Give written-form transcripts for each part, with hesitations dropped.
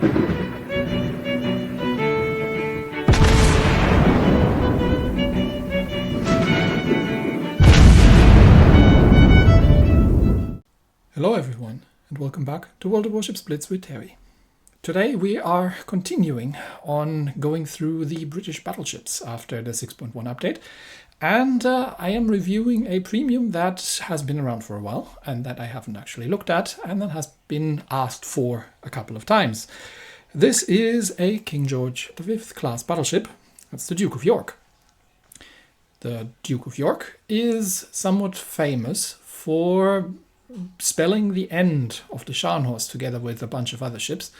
Hello everyone, and welcome back to World of Warships Blitz with Terry. Today we are continuing on going through the British battleships after the 6.1 update, and I am reviewing a premium that has been around for a while and that I haven't actually looked at and that has been asked for a couple of times. This is a King George V class battleship. That's the Duke of York. The Duke of York is somewhat famous for spelling the end of the Scharnhorst together with a bunch of other ships.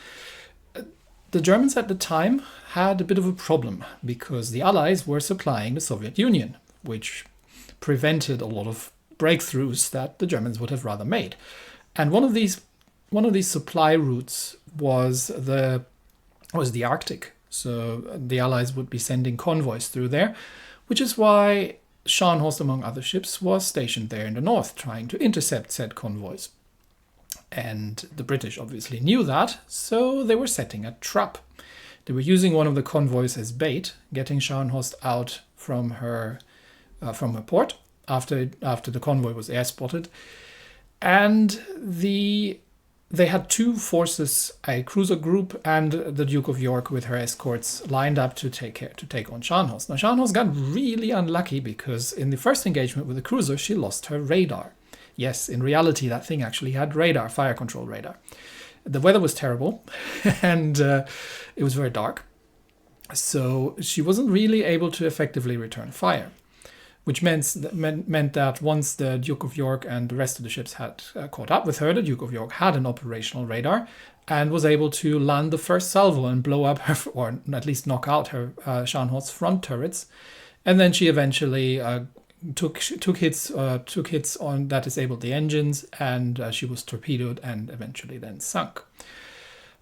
The Germans at the time had a bit of a problem because the Allies were supplying the Soviet Union, which prevented a lot of breakthroughs that the Germans would have rather made. And one of these supply routes was the Arctic. So the Allies would be sending convoys through there, which is why Scharnhorst, among other ships, was stationed there in the north, trying to intercept said convoys. And the British obviously knew that, so they were setting a trap. They were using one of the convoys as bait, getting Scharnhorst out from her port after the convoy was air spotted. And they had two forces, a cruiser group and the Duke of York with her escorts lined up to take on Scharnhorst. Now Scharnhorst got really unlucky because in the first engagement with the cruiser she lost her radar. Yes, in reality that thing actually had radar, fire control radar. The weather was terrible and it was very dark, so she wasn't really able to effectively return fire, which meant that once the Duke of York and the rest of the ships had caught up with her, the Duke of York had an operational radar and was able to land the first salvo and blow up her, or at least knock out her Scharnhorst's front turrets. And then she eventually took hits on that disabled the engines, and she was torpedoed and eventually then sunk.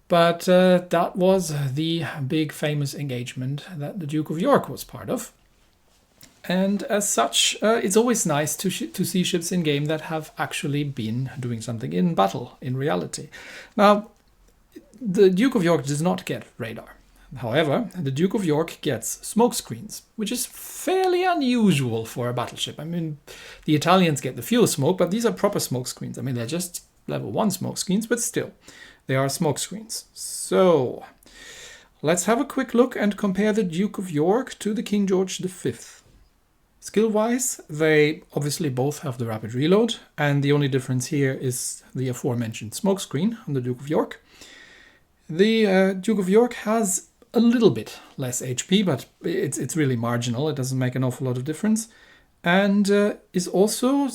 But that was the big famous engagement that the Duke of York was part of. And as such, it's always nice to see ships in game that have actually been doing something in battle, in reality. Now, the Duke of York does not get radar. However, the Duke of York gets smoke screens, which is fairly unusual for a battleship. I mean, the Italians get the fuel smoke, but these are proper smoke screens. I mean, they're just level 1 smoke screens, but still, they are smoke screens. So, let's have a quick look and compare the Duke of York to the King George V. Skill-wise, they obviously both have the rapid reload, and the only difference here is the aforementioned smokescreen on the Duke of York. The Duke of York has a little bit less HP, but it's really marginal. It doesn't make an awful lot of difference, and is also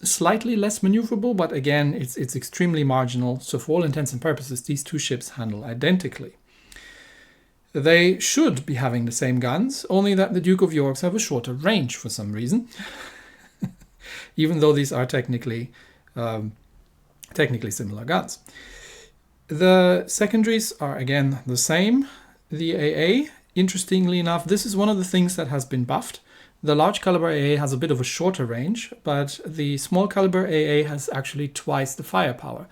slightly less maneuverable, but again, it's extremely marginal. So for all intents and purposes, these two ships handle identically. They should be having the same guns, only that the Duke of Yorks have a shorter range for some reason, even though these are technically similar guns. The secondaries are again the same. The AA, interestingly enough, this is one of the things that has been buffed. The large caliber AA has a bit of a shorter range, but the small caliber AA has actually twice the firepower.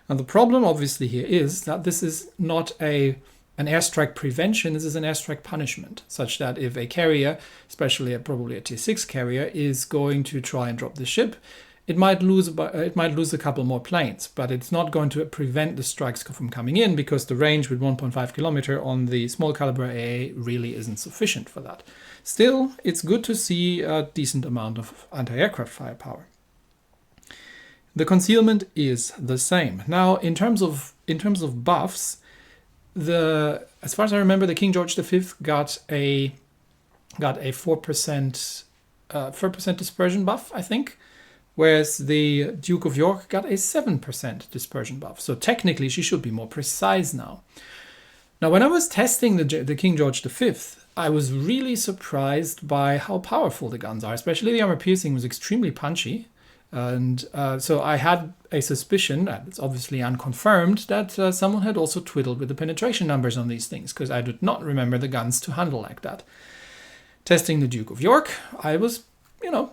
Now the problem obviously here is that this is not an airstrike prevention, this is an airstrike punishment, such that if a carrier, especially probably a Tier 6 carrier, is going to try and drop the ship, it might lose a couple more planes, but it's not going to prevent the strikes from coming in because the range with 1.5 kilometer on the small caliber AA really isn't sufficient for that. Still, it's good to see a decent amount of anti-aircraft firepower. The concealment is the same. Now, in terms of buffs, as far as I remember, the King George V got a 4% dispersion buff, I think, whereas the Duke of York got a 7% dispersion buff. So technically, she should be more precise now. Now, when I was testing the King George V, I was really surprised by how powerful the guns are, especially the armor piercing was extremely punchy. And so I had a suspicion, and it's obviously unconfirmed, that someone had also twiddled with the penetration numbers on these things, because I did not remember the guns to handle like that. Testing the Duke of York, I was,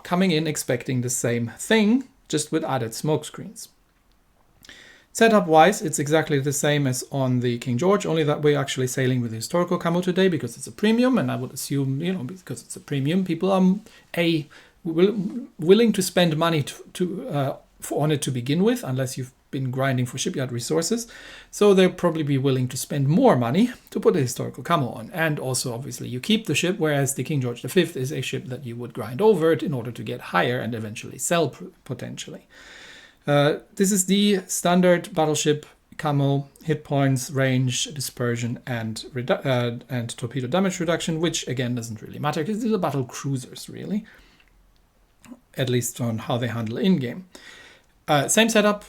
coming in expecting the same thing, just with added smoke screens. Setup-wise, it's exactly the same as on the King George, only that we're actually sailing with the historical camo today because it's a premium, and I would assume, you know, because it's a premium, people are willing to spend money on it to begin with, unless you've been grinding for shipyard resources. So they'll probably be willing to spend more money to put a historical camo on. And also, obviously, you keep the ship, whereas the King George V is a ship that you would grind over it in order to get higher and eventually sell potentially. This is the standard battleship camo, hit points, range, dispersion, and torpedo damage reduction, which again doesn't really matter because these are battle cruisers, really. At least on how they handle in-game. Same setup,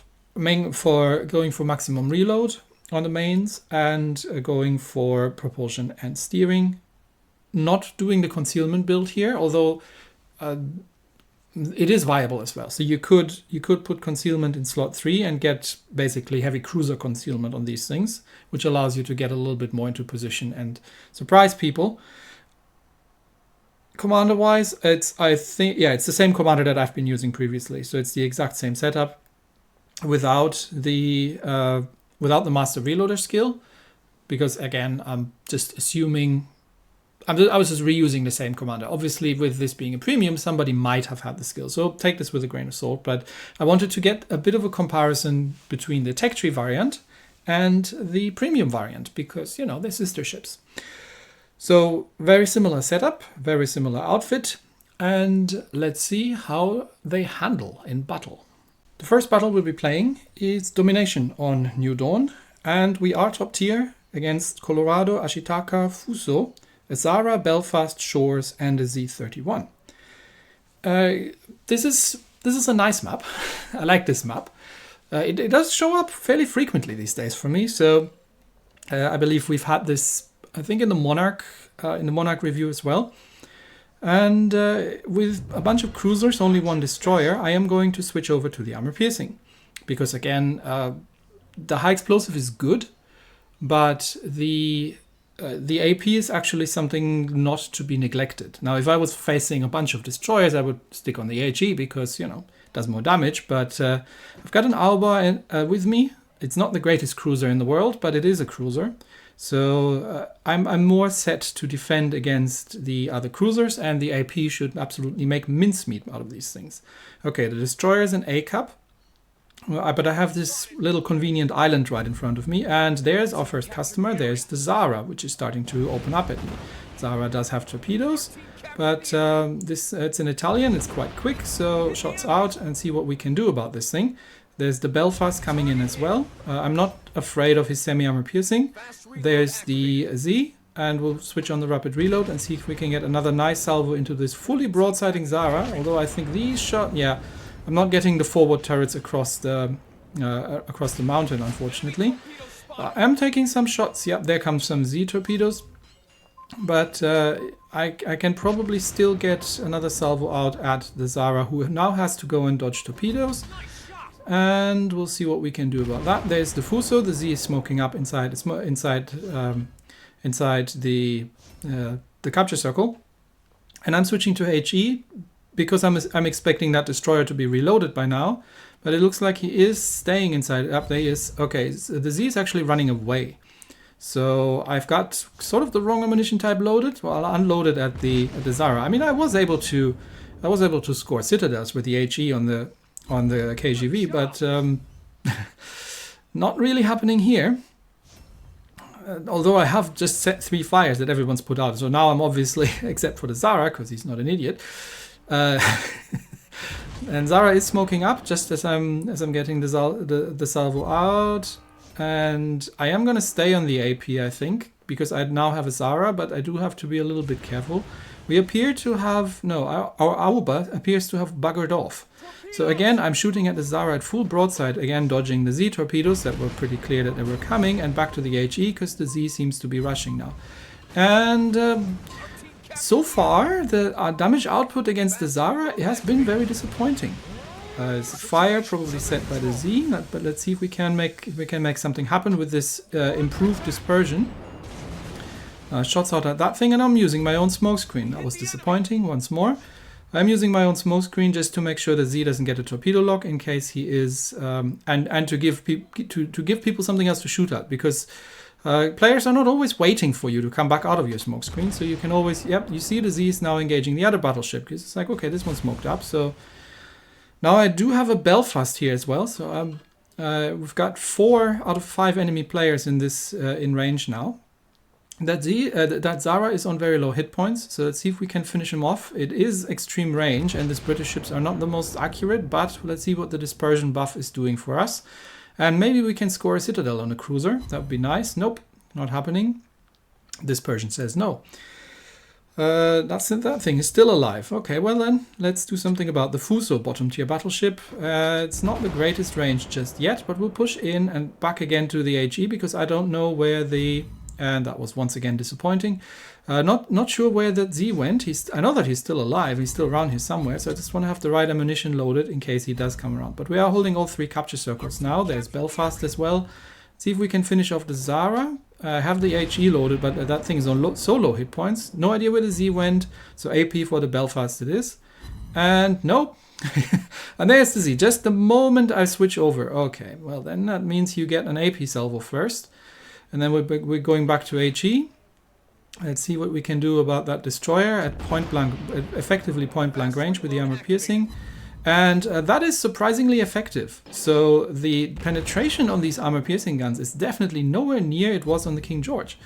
for going for maximum reload on the mains and going for propulsion and steering. Not doing the concealment build here, although it is viable as well. So you could put concealment in slot 3 and get basically heavy cruiser concealment on these things, which allows you to get a little bit more into position and surprise people. Commander-wise, it's the same commander that I've been using previously. So it's the exact same setup without the master reloader skill, because again, I'm just assuming. I was just reusing the same commander. Obviously, with this being a premium, somebody might have had the skill. So take this with a grain of salt. But I wanted to get a bit of a comparison between the tech tree variant and the premium variant because, you know, they're sister ships. So very similar setup, very similar outfit. And let's see how they handle in battle. The first battle we'll be playing is Domination on New Dawn. And we are top tier against Colorado, Ashitaka, Fuso, Azara, Belfast, Shores, and a Z31. This is a nice map. I like this map. It does show up fairly frequently these days for me. So I believe we've had this, I think, in the Monarch review as well. And with a bunch of cruisers, only one destroyer, I am going to switch over to the armor piercing because again, the high explosive is good, but the AP is actually something not to be neglected. Now, if I was facing a bunch of destroyers, I would stick on the HE because, you know, it does more damage. But I've got an Alba with me. It's not the greatest cruiser in the world, but it is a cruiser. So I'm more set to defend against the other cruisers, and the AP should absolutely make mincemeat out of these things. Okay, the destroyer is an A cup. But I have this little convenient island right in front of me, and there's our first customer. There's the Zara, which is starting to open up at me. Zara does have torpedoes, but it's in Italian, it's quite quick, so shots out and see what we can do about this thing. There's the Belfast coming in as well. I'm not afraid of his semi-armor piercing. There's the Z, and we'll switch on the rapid reload and see if we can get another nice salvo into this fully broadsiding Zara, although I think these shots, yeah, I'm not getting the forward turrets across the mountain, unfortunately. I'm taking some shots. Yep, there comes some Z torpedoes. But I can probably still get another salvo out at the Zara, who now has to go and dodge torpedoes. And we'll see what we can do about that. There's the Fuso. The Z is smoking up inside the capture circle. And I'm switching to HE. Because I'm expecting that destroyer to be reloaded by now, but it looks like he is staying inside. Up there he is. Okay, so the Z is actually running away. So I've got sort of the wrong ammunition type loaded. Well, I'll unload it at the Zara. I mean, I was able to score citadels with the HE on the KGV, but not really happening here. Although I have just set 3 fires that everyone's put out, so now I'm obviously, except for the Zara, because he's not an idiot. And Zara is smoking up just as I'm getting the salvo out, and I am gonna stay on the AP, I think, because I now have a Zara, but I do have to be a little bit careful. We appear to have our Auba appears to have buggered off. So again, I'm shooting at the Zara at full broadside, again dodging the Z torpedoes that were pretty clear that they were coming, and back to the HE because the Z seems to be rushing now. And so far, the damage output against the Zara has been very disappointing. It's fire probably set by the Z, but let's see if we can make something happen with this improved dispersion. Shots out at that thing, and I'm using my own smoke screen. That was disappointing once more. I'm using my own smoke screen just to make sure that Z doesn't get a torpedo lock in case he is, and to give people something else to shoot at, because players are not always waiting for you to come back out of your smoke screen. So you can always, yep, you see the Z is now engaging the other battleship, because it's like, okay, this one's smoked up. So now I do have a Belfast here as well. So we've got 4 out of 5 enemy players in this in range now. That Zara is on very low hit points, so let's see if we can finish him off. It is extreme range, and these British ships are not the most accurate, but let's see what the dispersion buff is doing for us. And maybe we can score a citadel on a cruiser. That would be nice. Nope, not happening. Dispersion says no. That thing is still alive. Okay, well then, let's do something about the Fuso bottom tier battleship. It's not the greatest range just yet, but we'll push in and back again to the HE, because I don't know where the... And that was once again disappointing. Not sure where that Z went. I know that he's still alive. He's still around here somewhere. So I just want to have the right ammunition loaded in case he does come around. But we are holding all 3 capture circles now. There's Belfast as well. See if we can finish off the Zara. Have the HE loaded, but that thing is on so low hit points. No idea where the Z went. So AP for the Belfast it is. And nope. And there's the Z. Just the moment I switch over. Okay, well then that means you get an AP salvo first. And then we're going back to HE. Let's see what we can do about that destroyer at point blank, effectively point blank range with the armor piercing. And that is surprisingly effective. So the penetration on these armor piercing guns is definitely nowhere near it was on the King George.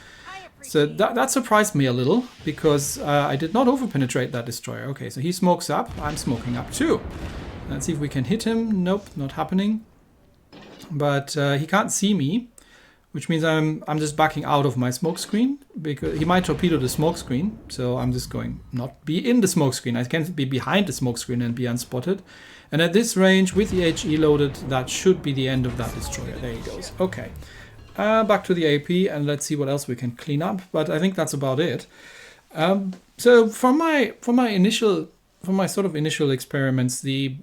So that surprised me a little, because I did not over penetrate that destroyer. Okay, so he smokes up. I'm smoking up too. Let's see if we can hit him. Nope, not happening. But he can't see me, which means I'm just backing out of my smoke screen, because he might torpedo the smoke screen. So I'm just going not be in the smoke screen. I can't be behind the smoke screen and be unspotted. And at this range, with the HE loaded, that should be the end of that destroyer. There he goes. Okay, back to the AP, and let's see what else we can clean up. But I think that's about it. So for my sort of initial experiments, the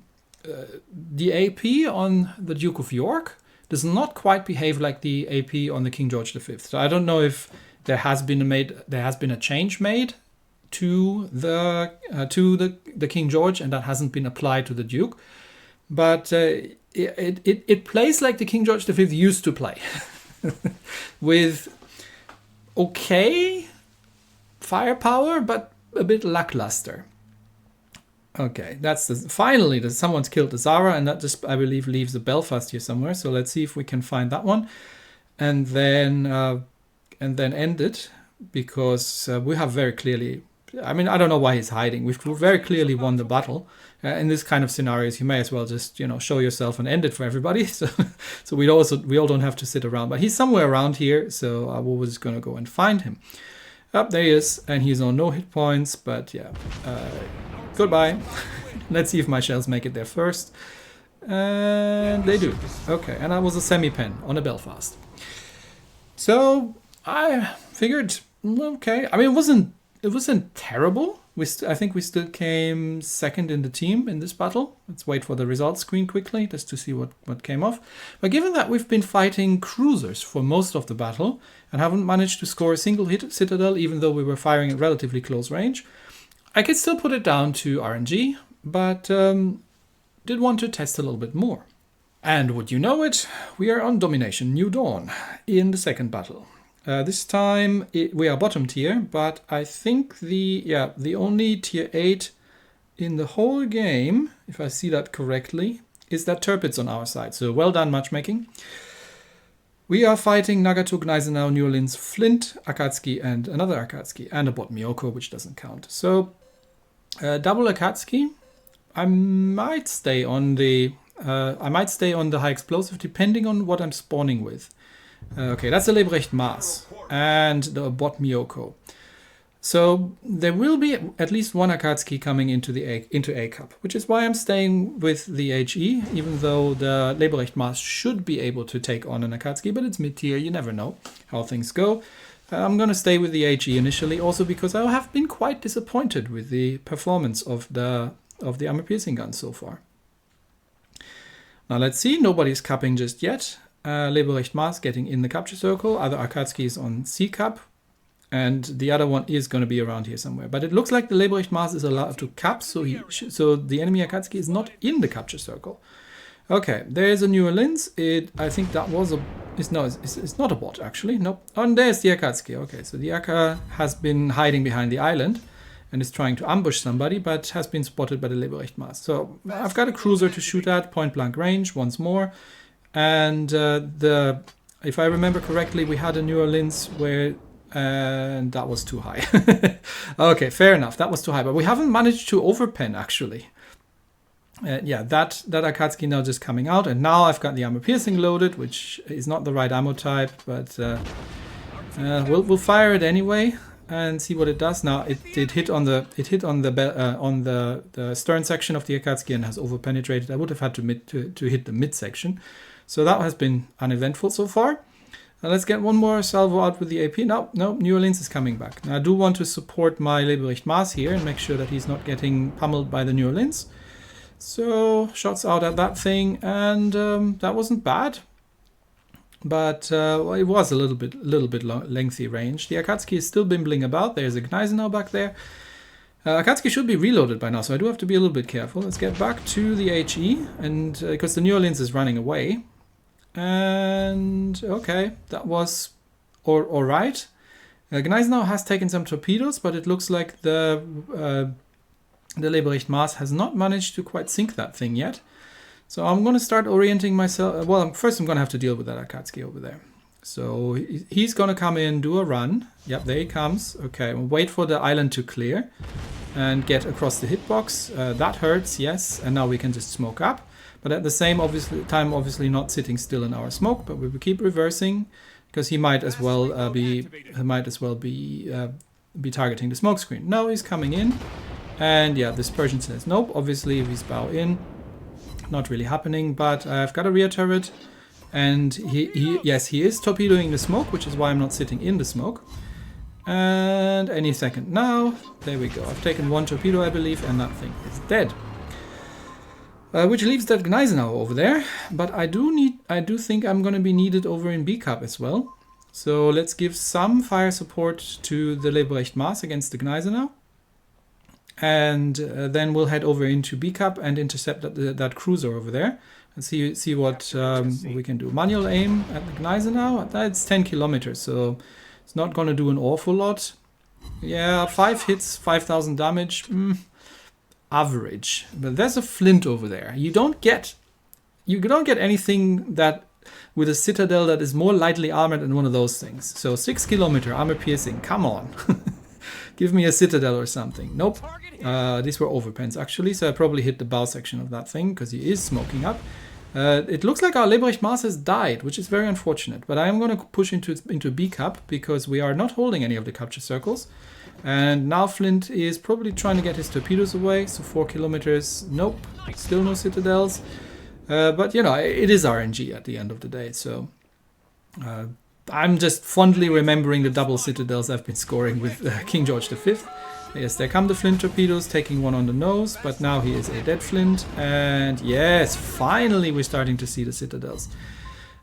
AP on the Duke of York does not quite behave like the AP on the King George V. So I don't know if there has been a change made to the King George, and that hasn't been applied to the Duke. But it plays like the King George V used to play, with okay firepower, but a bit lackluster. Okay, finally someone's killed the Zara, and that just, I believe, leaves the Belfast here somewhere. So let's see if we can find that one, and then end it, because we have very clearly. I mean, I don't know why he's hiding. We've very clearly won the battle. In this kind of scenarios, you may as well just show yourself and end it for everybody. So we all don't have to sit around. But he's somewhere around here, so I was going to go and find him. Up there he is, and he's on no hit points. But yeah. Goodbye. Let's see if my shells make it there first. And they do. Okay, and that was a semi-pen on a Belfast. So I figured, okay. I mean, it wasn't terrible. I think we still came second in the team in this battle. Let's wait for the results screen quickly, just to see what came off. But given that we've been fighting cruisers for most of the battle and haven't managed to score a single hit citadel, even though we were firing at relatively close range, I could still put it down to RNG, but did want to test a little bit more. And would you know it, we are on Domination New Dawn in the second battle. This time we are bottom tier, but I think the only tier 8 in the whole game, if I see that correctly, is that Tirpitz on our side. So well done, matchmaking. We are fighting Nagato, Gneisenau, New Orleans, Flint, Akatsuki, and another Akatsuki, and a bot Miyoko, which doesn't count. So double Akatsuki. I might stay on the high explosive, depending on what I'm spawning with. Okay, that's a Lebrecht Mars and the bot Miyoko. So there will be at least one Akatsuki coming into A Cup, which is why I'm staying with the HE, even though the Lebrecht Mars should be able to take on an Akatsuki, but it's mid-tier, you never know how things go. I'm going to stay with the HE initially, also because I have been quite disappointed with the performance of the armor piercing gun so far. Now let's see, nobody's capping just yet. Lebrecht Mars getting in the capture circle, other Akatsuki is on C Cup. and the other one is going to be around here somewhere. But it looks like the Leibrecht Mars is allowed to cap, so the enemy Akatsuki is not in the capture circle. Okay, there's a New Orleans. I think that was it's not a bot actually. Nope. Oh, and there's the Akatsuki. Okay, so the Aka has been hiding behind the island and is trying to ambush somebody, but has been spotted by the Leibrecht Mars. So I've got a cruiser to shoot at, point blank range once more, and if I remember correctly, we had a New Orleans where. And that was too high. Okay, fair enough. That was too high, but we haven't managed to overpen actually. Yeah, that Akatsuki now just coming out, and now I've got the armor piercing loaded, which is not the right ammo type, but we'll fire it anyway and see what it does. Now it hit on the stern section of the Akatsuki and has overpenetrated. I would have had to hit the mid section, so that has been uneventful so far. Now let's get one more salvo out with the AP. No, New Orleans is coming back. Now I do want to support my Leibrecht Mars here and make sure that he's not getting pummeled by the New Orleans. So shots out at that thing, and that wasn't bad. But well, it was a little bit lengthy range. The Akatsuki is still bimbling about. There's a Gneisenau back there. Akatsuki should be reloaded by now, so I do have to be a little bit careful. Let's get back to the HE, and because the New Orleans is running away. And okay, that was all right. Gneisenau has taken some torpedoes, but it looks like the Leibrecht Mars has not managed to quite sink that thing yet. So I'm going to start orienting myself. Well, first I'm going to have to deal with that Akatsuki over there. So he's going to come in, do a run. Yep, there he comes. Okay, we'll wait for the island to clear and get across the hitbox. That hurts, yes. And now we can just smoke up. But at the same time, obviously not sitting still in our smoke, but we will keep reversing because he might as well be targeting the smoke screen. No, he's coming in, and yeah, this Persian says nope. Obviously, if he's bow in, not really happening. But I've got a rear turret, and he is torpedoing the smoke, which is why I'm not sitting in the smoke. And any second now, there we go. I've taken one torpedo, I believe, and that thing is dead. Which leaves that Gneisenau over there, but I do think I'm going to be needed over in B Cup as well. So let's give some fire support to the Leibrecht Mars against the Gneisenau, and then we'll head over into B Cup and intercept that cruiser over there and see what we can do. Manual aim at the Gneisenau. That's 10 kilometers, so it's not going to do an awful lot. Yeah, 5 hits, 5,000 damage. Average, but there's a flint over there. You don't get anything that with a citadel that is more lightly armored than one of those things. So 6 kilometer armor piercing, come on. Give me a citadel or something. Nope. These were overpens actually, so I probably hit the bow section of that thing because he is smoking up. It looks like our Leibrecht Mars has died, which is very unfortunate, but I am going to push into B Cup because we are not holding any of the capture circles. And now Flint is probably trying to get his torpedoes away, so 4 kilometers, nope, still no citadels. But, you know, it is RNG at the end of the day, so I'm just fondly remembering the double citadels I've been scoring with King George V. Yes, there come the Flint torpedoes, taking one on the nose, but now he is a dead Flint. And yes, finally we're starting to see the citadels.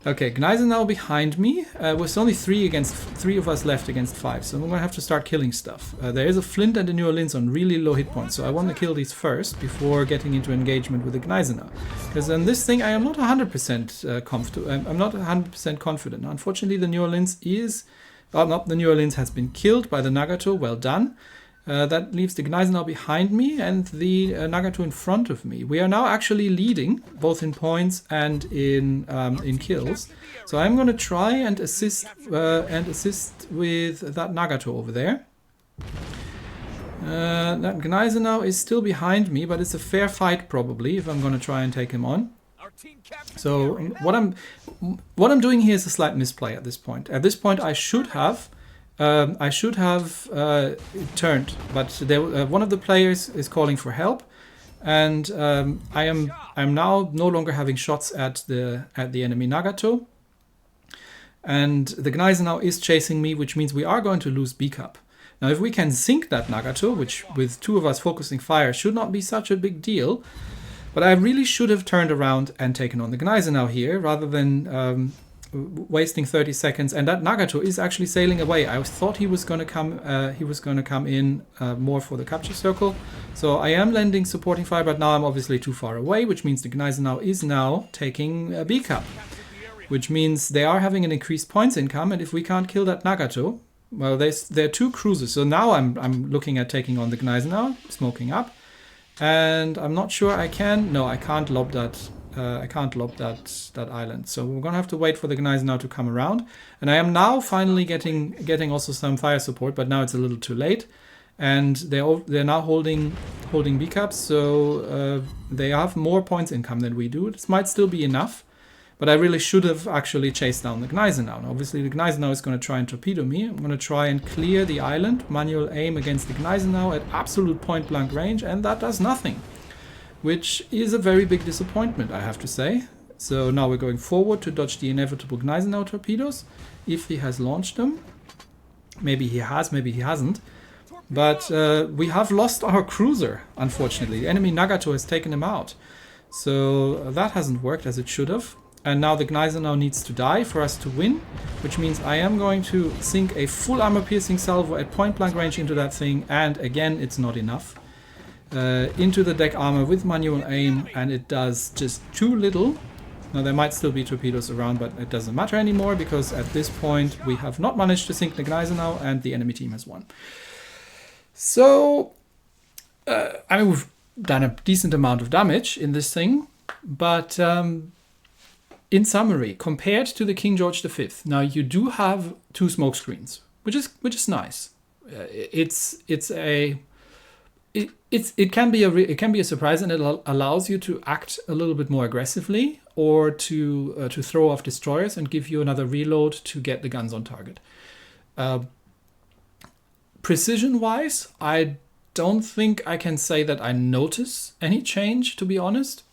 Okay, Gneisenau behind me. With only 3 of us left against 5, so I'm gonna have to start killing stuff. There is a Flint and a New Orleans on really low hit points, so I want to kill these first before getting into engagement with the Gneisenau. Because on this thing, I am not 100% comfortable. I'm not 100% confident. Unfortunately, the New Orleans the New Orleans has been killed by the Nagato. Well done. That leaves the Gneisenau behind me and the Nagato in front of me. We are now actually leading, both in points and in kills. So I'm going to try and assist with that Nagato over there. That Gneisenau is still behind me, but it's a fair fight probably if I'm going to try and take him on. So what I'm doing here is a slight misplay at this point. At this point, I should have turned, but one of the players is calling for help, and I'm now no longer having shots at the enemy Nagato, and the Gneisenau is chasing me, which means we are going to lose B Cup. Now, if we can sink that Nagato, which with 2 of us focusing fire should not be such a big deal, but I really should have turned around and taken on the Gneisenau here rather than wasting 30 seconds, and that Nagato is actually sailing away. I thought he was going to come. He was going to come in more for the capture circle. So I am lending supporting fire, but now I'm obviously too far away, which means the Gneisenau is now taking a B cap, which means they are having an increased points income. And if we can't kill that Nagato, well, there are 2 cruisers. So now I'm looking at taking on the Gneisenau, smoking up, and I'm not sure I can. No, I can't lob that. I can't lob that island. So we're gonna have to wait for the Gneisenau to come around. And I am now finally getting also some fire support, but now it's a little too late. And they're now holding B caps, so they have more points income than we do. This might still be enough, but I really should have actually chased down the Gneisenau. Now, obviously the Gneisenau is going to try and torpedo me. I'm going to try and clear the island, manual aim against the Gneisenau at absolute point blank range, and that does nothing, which is a very big disappointment, I have to say. So now we're going forward to dodge the inevitable Gneisenau torpedoes, if he has launched them. Maybe he has, maybe he hasn't. But we have lost our cruiser, unfortunately. The enemy Nagato has taken him out. So that hasn't worked as it should have. And now the Gneisenau needs to die for us to win, which means I am going to sink a full armor-piercing salvo at point-blank range into that thing, and again, it's not enough. Into the deck armor with manual aim, and it does just too little. Now there might still be torpedoes around, but it doesn't matter anymore, because at this point we have not managed to sink the Gneisenau and the enemy team has won. So, I mean, we've done a decent amount of damage in this thing, but in summary, compared to the King George V, now you do have 2 smoke screens, which is nice. It can be a surprise, and it allows you to act a little bit more aggressively, or to throw off destroyers and give you another reload to get the guns on target. Precision-wise, I don't think I can say that I notice any change, to be honest.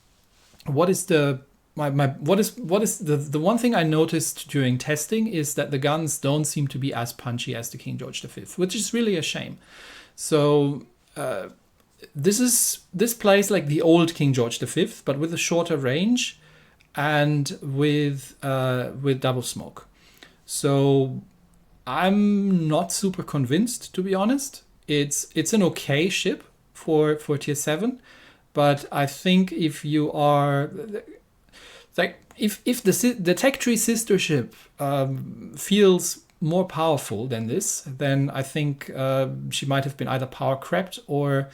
What is the one thing I noticed during testing is that the guns don't seem to be as punchy as the King George V, which is really a shame. So this plays like the old King George V, but with a shorter range and with double smoke. So I'm not super convinced, to be honest. It's an okay ship for tier 7, but I think if you are like if the tech tree sister ship feels more powerful than this, then I think she might have been either power crept or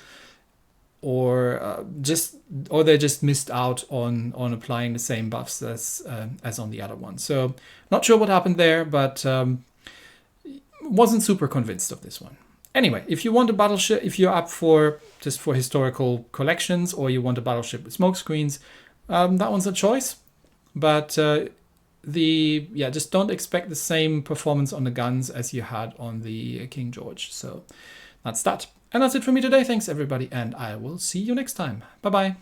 they just missed out on applying the same buffs as on the other one. So not sure what happened there, but wasn't super convinced of this one. Anyway, if you want a battleship, if you're up for just for historical collections, or you want a battleship with smoke screens, that one's a choice. But just don't expect the same performance on the guns as you had on the King George. So that's that. And that's it for me today. Thanks everybody, and I will see you next time. Bye bye.